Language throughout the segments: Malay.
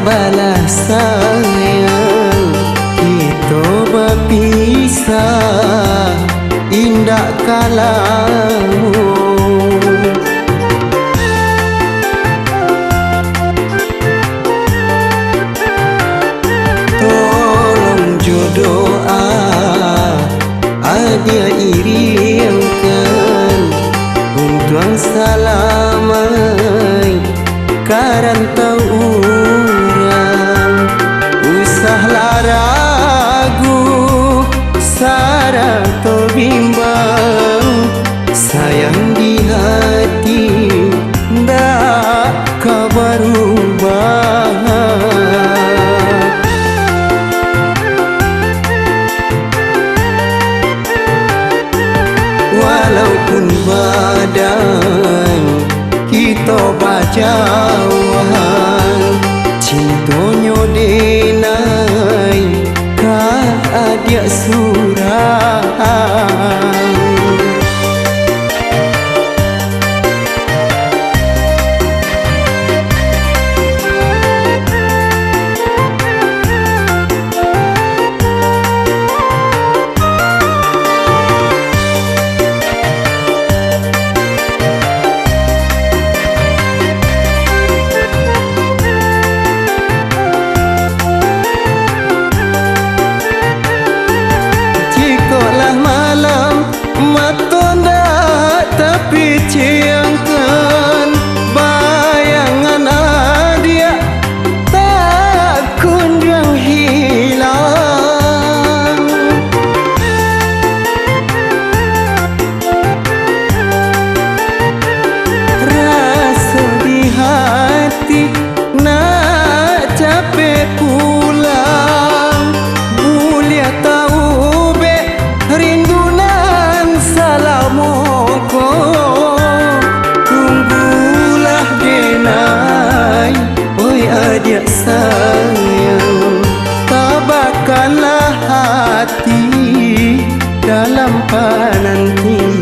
balas sayang, kita berpisah indah kalamu. Tolong doa dia iringkan untuk salamai karantau urang, usahlah ragu sarang to bimbang, sayang di hati ndak kabarubah. Walaupun badan kita berjauhan, cintonyo denai ka adia surang. Ciangkan bayangan adia tak kunjung hilang, rasa di hati nak capek pulang, mulia tahu be rindunan salamoko. Adik sayang, tabahkanlah hati dalam penantian.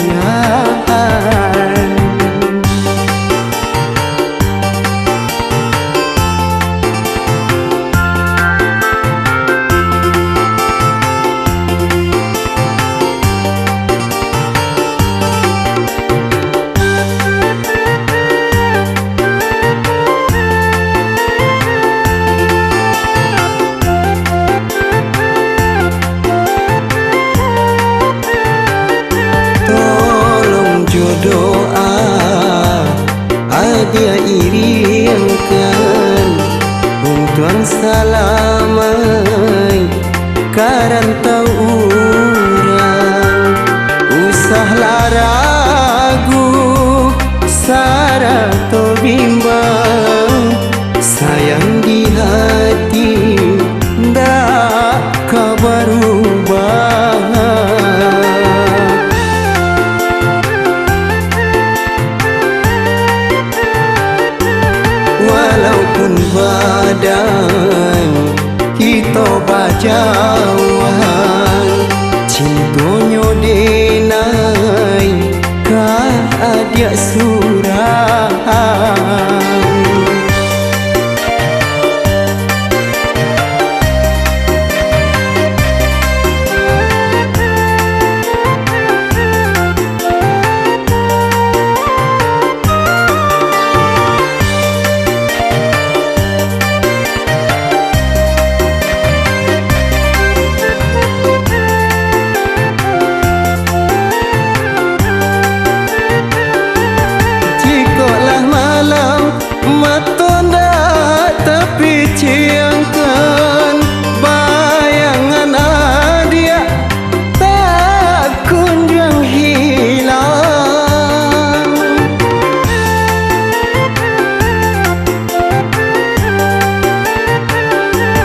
Doa dia iringkan untuk salamai karantau urang, usahlah ragu sarang to bimbang, sayang di hati ndak kabarubah. Walaupun badan kita berjauhan, cintonyo denai ka adia surang. Ciangkan bayangan adia tak kunjung hilang,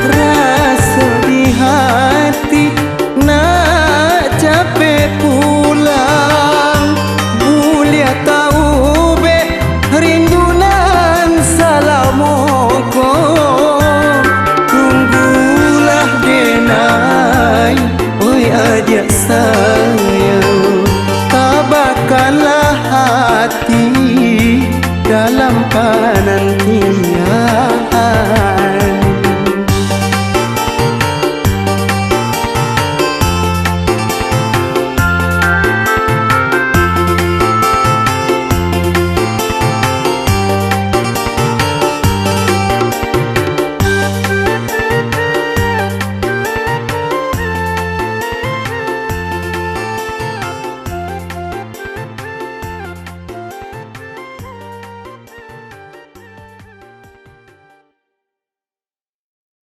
rasa di hati nak capek pulang, mulia tahu be rindunan salamoko. Adik sayang, tabahkanlah hati dalam penantian.